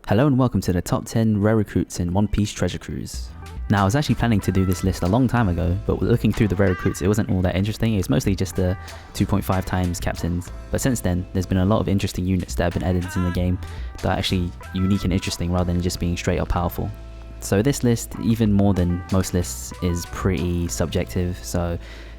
Hello and welcome to the top 10 rare recruits in One Piece Treasure Cruise. Now I was actually planning to do this list a long time ago, but looking through the rare recruits it wasn't all that interesting. It was mostly just the 2.5 times captains. But since then, there's been a lot of interesting units that have been added in the game that are actually unique and interesting rather than just being straight up powerful. So this list, even more than most lists, is pretty subjective, so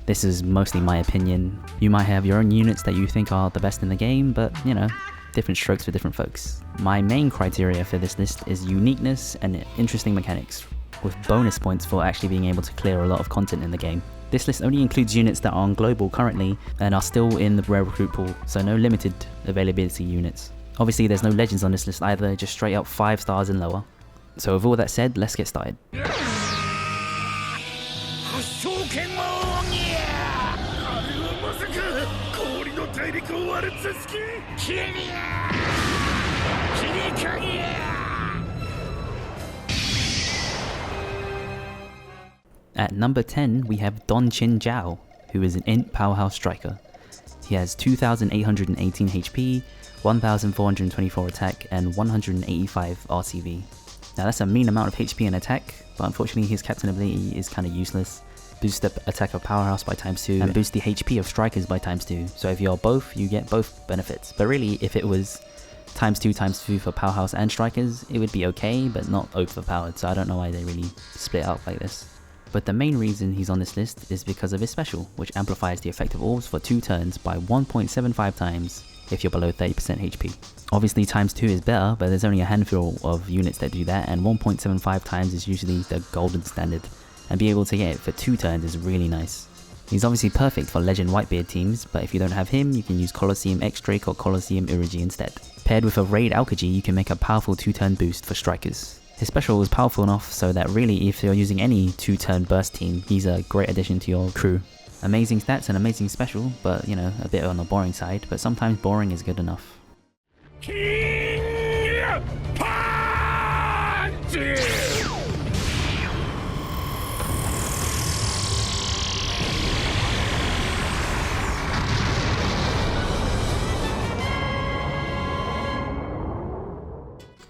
this is mostly my opinion. You might have your own units that you think are the best in the game, but you know, different strokes for different folks. My main criteria for this list is uniqueness and interesting mechanics, with bonus points for actually being able to clear a lot of content in the game. This list only includes units that are on global currently and are still in the rare recruit pool, so no limited availability units. Obviously there's no legends on this list either, just straight up 5 stars and lower. So with all that said, let's get started. At number 10, we have Don Chin Zhao, who is an int powerhouse striker. He has 2,818 HP, 1,424 attack, and 185 RCV. Now that's a mean amount of HP and attack, but unfortunately his captain ability is kind of useless. Boost the attack of powerhouse by ×2 and boost the HP of strikers by ×2. So if you're both, you get both benefits. But really, if it was ×2 for powerhouse and strikers, it would be okay, but not overpowered. So I don't know why they really split up like this. But the main reason he's on this list is because of his special, which amplifies the effect of orbs for 2 turns by 1.75 times if you're below 30% HP. Obviously ×2 is better, but there's only a handful of units that do that, and 1.75 times is usually the golden standard, and being able to get it for 2 turns is really nice. He's obviously perfect for Legend Whitebeard teams, but if you don't have him, you can use Colosseum X-Drake or Colosseum Irigi instead. Paired with a Raid Aokiji, you can make a powerful 2-turn boost for strikers. His special is powerful enough so that really if you're using any 2-turn burst team, he's a great addition to your crew. Amazing stats and amazing special, but you know, a bit on the boring side, but sometimes boring is good enough. King Punch!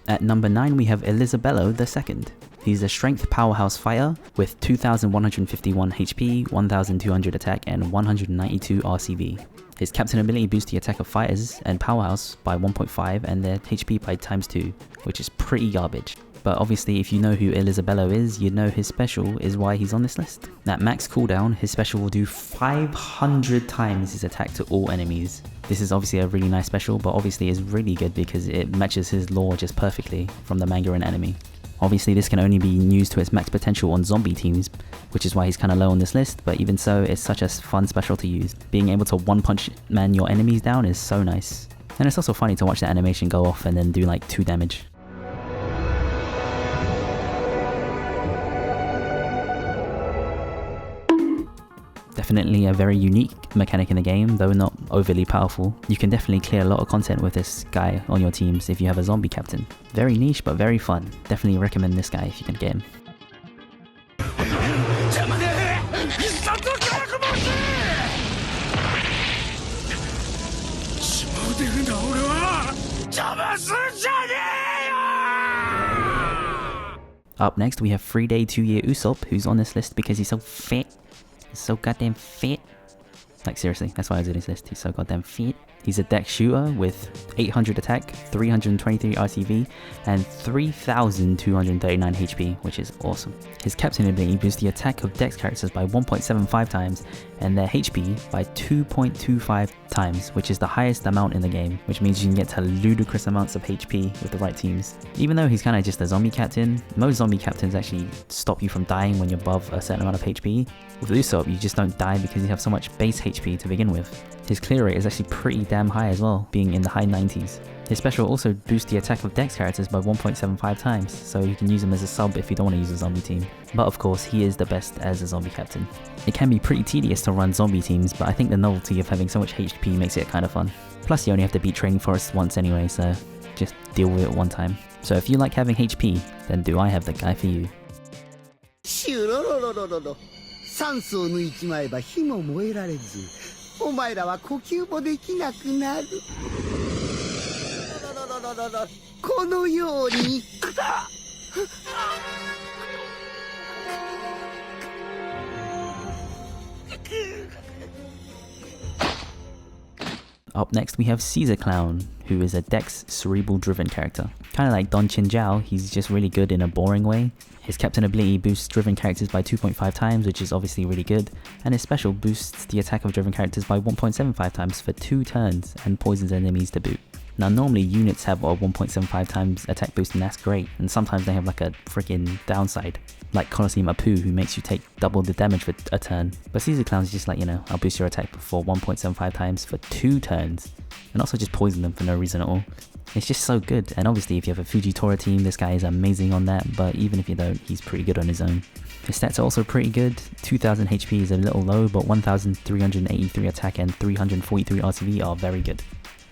At number 9 we have Elizabello II. He's a strength powerhouse fighter with 2,151 HP, 1,200 attack and 192 RCV. His captain ability boosts the attack of fighters and powerhouse by 1.5 and their HP by ×2, which is pretty garbage. But obviously if you know who Elizabello is, you know his special is why he's on this list. At max cooldown, his special will do 500 times his attack to all enemies. This is obviously a really nice special, but obviously is really good because it matches his lore just perfectly from the manga and anime. Obviously this can only be used to its max potential on zombie teams, which is why he's kinda low on this list, but even so, it's such a fun special to use. Being able to one-punch man your enemies down is so nice. And it's also funny to watch the animation go off and then do like 2 damage. Definitely a very unique mechanic in the game, though not overly powerful. You can definitely clear a lot of content with this guy on your teams if you have a zombie captain. Very niche but very fun. Definitely recommend this guy if you can get him. Up next we have 3-day 2-year Usopp, who's on this list because he's so fit. He's so goddamn fit. Like seriously, that's why I was in his list. He's so goddamn fit. He's a deck shooter with 800 attack, 323 RCV, and 3,239 HP, which is awesome. His captain ability boosts the attack of dex characters by 1.75 times and their HP by 2.25 times, which is the highest amount in the game, which means you can get to ludicrous amounts of HP with the right teams. Even though he's kind of just a zombie captain, most zombie captains actually stop you from dying when you're above a certain amount of HP. With Usopp, you just don't die because you have so much base HP to begin with. His clear rate is actually pretty damn high as well, being in the high 90s. His special also boosts the attack of dex characters by 1.75 times, so you can use him as a sub if you don't want to use a zombie team. But of course, he is the best as a zombie captain. It can be pretty tedious to run zombie teams, but I think the novelty of having so much HP makes it kind of fun. Plus you only have to beat Training Forest once anyway, so just deal with it one time. So if you like having HP, then do I have the guy for you. 酸素を抜いちまえば火も燃えられず、お前らは呼吸もできなくなる。ららこのようにUp next we have Caesar Clown, who is a Dex cerebral driven character. Kinda like Don Chin-Jiao, he's just really good in a boring way. His captain ability boosts driven characters by 2.5 times, which is obviously really good, and his special boosts the attack of driven characters by 1.75 times for 2 turns and poisons enemies to boot. Now normally units have a 1.75 times attack boost and that's great, and sometimes they have like a freaking downside, like Colosseum Apu who makes you take double the damage for a turn. But Caesar Clown's just like, you know, I'll boost your attack for 1.75 times for 2 turns, and also just poison them for no reason at all. It's just so good, and obviously if you have a Fujitora team, this guy is amazing on that, but even if you don't, he's pretty good on his own. His stats are also pretty good. 2000 HP is a little low, but 1383 attack and 343 RTV are very good.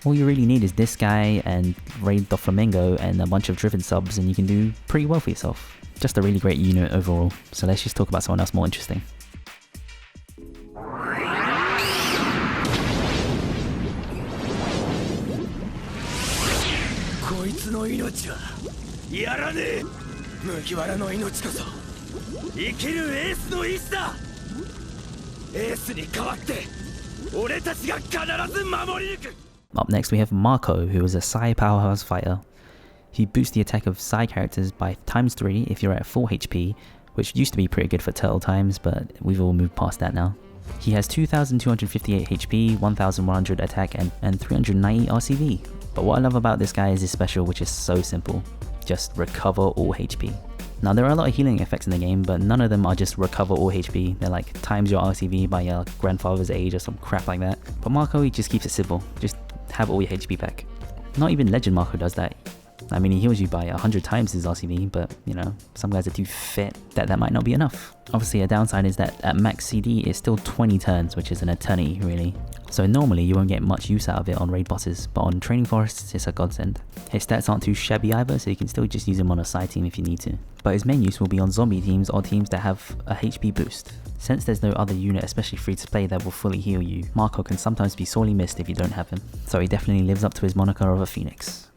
All you really need is this guy and Raid Doflamingo and a bunch of driven subs and you can do pretty well for yourself. Just a really great unit overall, so let's just talk about someone else more interesting. Up next we have Marco, who is a Psy powerhouse fighter. He boosts the attack of Psy characters by ×3 if you're at full HP, which used to be pretty good for turtle times, but we've all moved past that now. He has 2258 HP, 1100 attack and 390 RCV. But what I love about this guy is his special, which is so simple. Just recover all HP. Now there are a lot of healing effects in the game, but none of them are just recover all HP. They're like times your RCV by your grandfather's age or some crap like that. But Marco, he just keeps it simple. Just have all your HP back. Not even Legend Marco does that. I mean, he heals you by 100 times his RCV, but you know, some guys are too fit that might not be enough. Obviously a downside is that at max CD it's still 20 turns, which is an eternity really. So normally you won't get much use out of it on raid bosses, but on training forests it's a godsend. His stats aren't too shabby either, so you can still just use him on a side team if you need to. But his main use will be on zombie teams or teams that have a HP boost. Since there's no other unit, especially free to play, that will fully heal you, Marco can sometimes be sorely missed if you don't have him. So he definitely lives up to his moniker of a phoenix.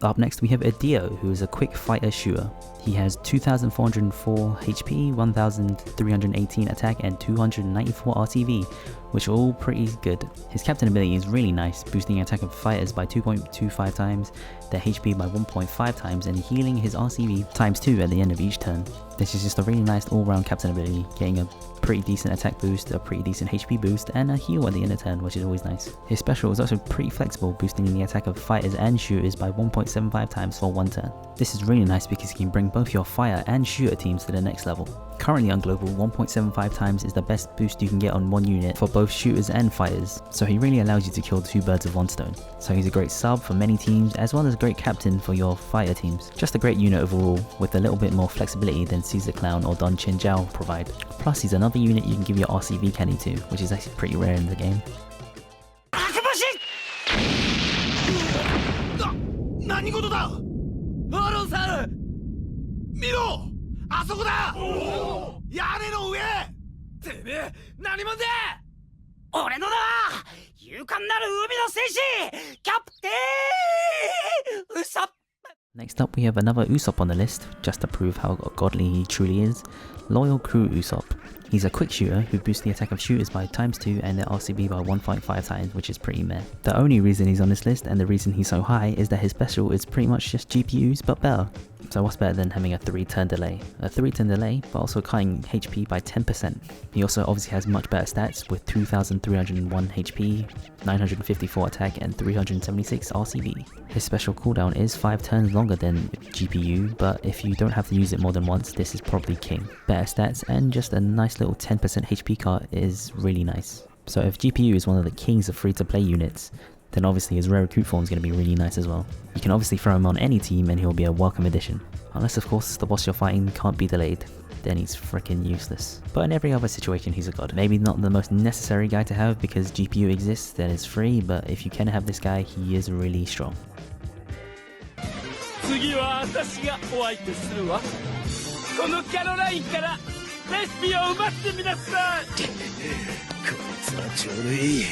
Up next we have Edio, who is a quick fighter shooter. He has 2404 HP, 1318 attack and 294 RTV, which are all pretty good. His captain ability is really nice, boosting attack of fighters by 2.25 times, their HP by 1.5 times and healing his RCV ×2 at the end of each turn. This is just a really nice all-round captain ability, getting a pretty decent attack boost, a pretty decent HP boost, and a heal at the end of turn, which is always nice. His special is also pretty flexible, boosting the attack of fighters and shooters by 1.75 times for 1 turn. This is really nice because you can bring both your fire and shooter teams to the next level. Currently on global, 1.75 times is the best boost you can get on one unit for both shooters and fighters, so he really allows you to kill 2 birds with 1 stone. So he's a great sub for many teams as well as a great captain for your fighter teams. Just a great unit overall, with a little bit more flexibility than Caesar Clown or Don Chin-Jiao provide. Plus he's another unit you can give your RCV candy to, which is actually pretty rare in the game. Next up we have another Usopp on the list, just to prove how godly he truly is, Loyal Crew Usopp. He's a quick shooter who boosts the attack of shooters by ×2 and their RCB by 1.5 times, which is pretty meh. The only reason he's on this list and the reason he's so high is that his special is pretty much just GPUs but better. So what's better than having a 3-turn delay? A 3-turn delay, but also cutting HP by 10%. He also obviously has much better stats with 2301 HP, 954 attack and 376 RCV. His special cooldown is 5 turns longer than GPU, but if you don't have to use it more than once, this is probably king. Better stats and just a nice little 10% HP cut is really nice. So if GPU is one of the kings of free-to-play units, then obviously his rare recruit form is going to be really nice as well. You can obviously throw him on any team and he'll be a welcome addition. Unless of course the boss you're fighting can't be delayed. then he's freaking useless. But in every other situation, he's a god. Maybe not the most necessary guy to have because GPU exists and is free, but if you can have this guy, he is really strong. 次は私がお相手するわ。このキャロラインからレシピを奪ってみなさい。こいつはちょうどいい。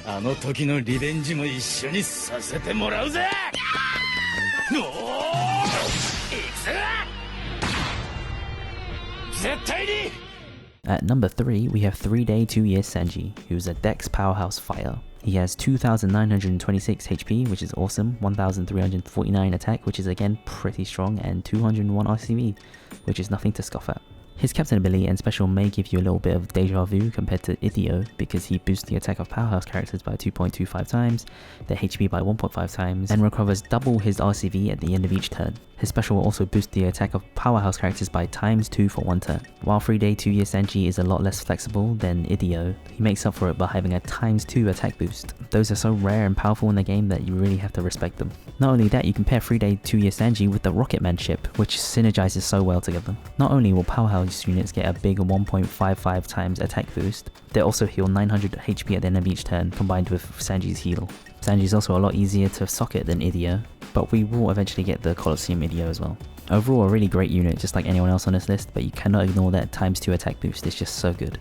あの時のリベンジも一緒にさせてもらうぜ。おお、行くぜ。絶対に。At number 3, we have 3-day 2-year Sanji, who's a Dex powerhouse fighter. He has 2,926 HP, which is awesome, 1,349 attack, which is again pretty strong, and 201 RCV, which is nothing to scoff at. His captain ability and special may give you a little bit of deja vu compared to Ideo, because he boosts the attack of powerhouse characters by 2.25 times, their HP by 1.5 times, and recovers double his RCV at the end of each turn. His special will also boost the attack of powerhouse characters by ×2 for 1 turn. While 3-day 2-year Sanji is a lot less flexible than Ideo, he makes up for it by having a ×2 attack boost. Those are so rare and powerful in the game that you really have to respect them. Not only that, you can pair 3-day 2-year Sanji with the Rocketman ship, which synergizes so well together. Not only will powerhouse units get a big 1.55 times attack boost, they also heal 900 HP at the end of each turn, combined with Sanji's heal. Sanji is also a lot easier to socket than Ideo, but we will eventually get the Colosseum Ideo as well. Overall, a really great unit, just like anyone else on this list, but you cannot ignore that ×2 attack boost, it's just so good.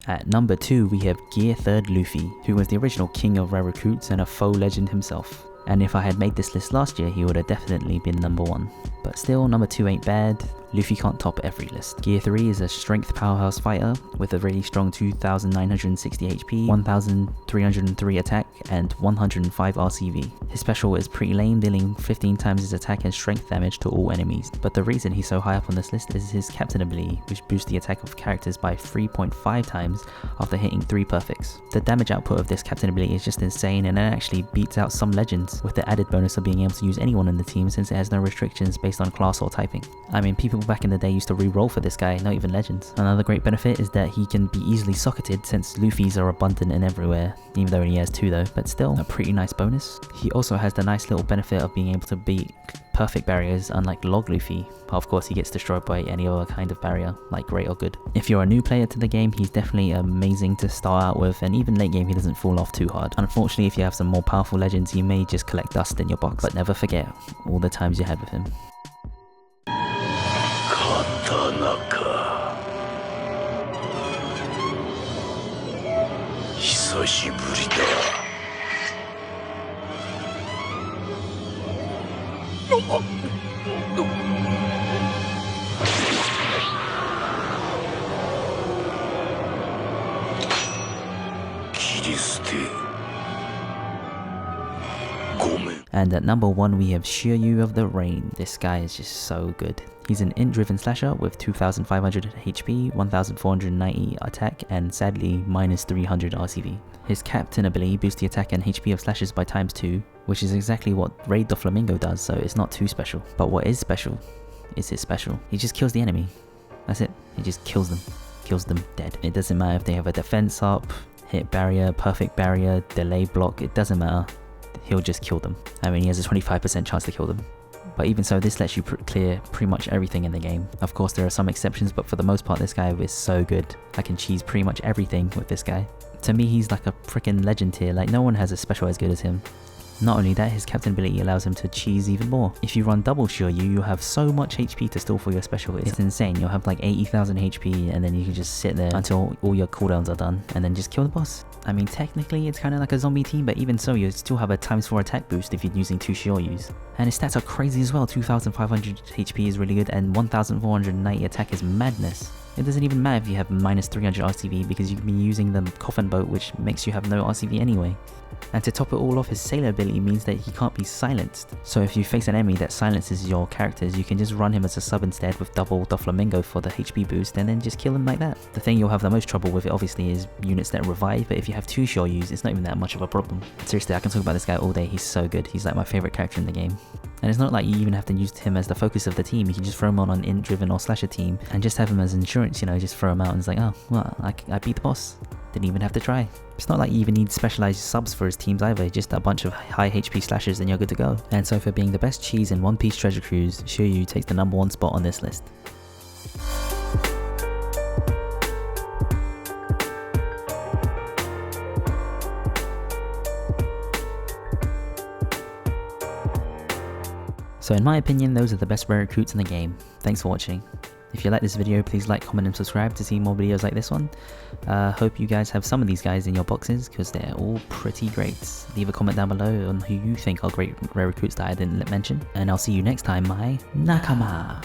At number 2, we have Gear 3rd Luffy, who was the original king of rare recruits and a faux legend himself. And if I had made this list last year, he would have definitely been number 1. But still, number 2 ain't bad. Luffy can't top every list. Gear 3 is a strength powerhouse fighter with a really strong 2,960 HP, 1,303 attack, and 105 RCV. His special is pretty lame, dealing 15 times his attack and strength damage to all enemies. But the reason he's so high up on this list is his captain ability, which boosts the attack of characters by 3.5 times after hitting 3 perfects. The damage output of this captain ability is just insane, and it actually beats out some legends, with the added bonus of being able to use anyone in the team since it has no restrictions based on class or typing. I mean, people back in the day used to re-roll for this guy, not even legends. Another great benefit is that he can be easily socketed since Luffy's are abundant and everywhere, even though he has 2 though, but still a pretty nice bonus. He also has the nice little benefit of being able to beat perfect barriers, unlike Log Luffy, but of course he gets destroyed by any other kind of barrier, like great or good. If you're a new player to the game, he's definitely amazing to start out with, and even late game he doesn't fall off too hard. Unfortunately, if you have some more powerful legends, you may just collect dust in your box, but never forget all the times you had with him. 久しぶりだ。切り捨て。ごめん。And at number 1 we have Shiryu of the Rain. This guy is just so good. He's an int-driven slasher with 2,500 HP, 1,490 attack, and sadly -300 RCV. His captain ability boosts the attack and HP of slashers by ×2, which is exactly what Raid the Flamingo does, so it's not too special. But what is special is his special. He just kills the enemy. That's it. He just kills them dead. It doesn't matter if they have a defense up, hit barrier, perfect barrier, delay block, it doesn't matter. He'll just kill them. I mean, he has a 25% chance to kill them. But even so, this lets you clear pretty much everything in the game. Of course, there are some exceptions, but for the most part, this guy is so good. I can cheese pretty much everything with this guy. To me, he's like a freaking legend tier. Like, no one has a special as good as him. Not only that, his captain ability allows him to cheese even more. If you run double Shiryu, you have so much HP to steal for your special. It's insane. You'll have like 80,000 HP and then you can just sit there until all your cooldowns are done and then just kill the boss. I mean, technically it's kind of like a zombie team, but even so, you still have a ×4 attack boost if you're using 2 Shiryus. And his stats are crazy as well. 2,500 HP is really good and 1,490 attack is madness. It doesn't even matter if you have minus 300 RCV because you can be using the coffin boat, which makes you have no RCV anyway. And to top it all off, his sailor ability means that he can't be silenced. So if you face an enemy that silences your characters, you can just run him as a sub instead with double Doflamingo for the HP boost and then just kill him like that. The thing you'll have the most trouble with it obviously is units that revive, but if you have 2 Shoryus, it's not even that much of a problem. Seriously, I can talk about this guy all day, he's so good, he's like my favourite character in the game. And it's not like you even have to use him as the focus of the team, you can just throw him on an int driven or slasher team and just have him as insurance, you know, just throw him out and it's like, oh, well, I beat the boss. Didn't even have to try. It's not like you even need specialized subs for his teams either, just a bunch of high HP slashers and you're good to go. And so for being the best cheese in One Piece Treasure Cruise, Shoryu takes the #1 spot on this list. So in my opinion, those are the best rare recruits in the game. Thanks for watching. If you like this video, please like, comment and subscribe to see more videos like this one. Hope you guys have some of these guys in your boxes because they're all pretty great. Leave a comment down below on who you think are great rare recruits that I didn't mention. And I'll see you next time, my nakama!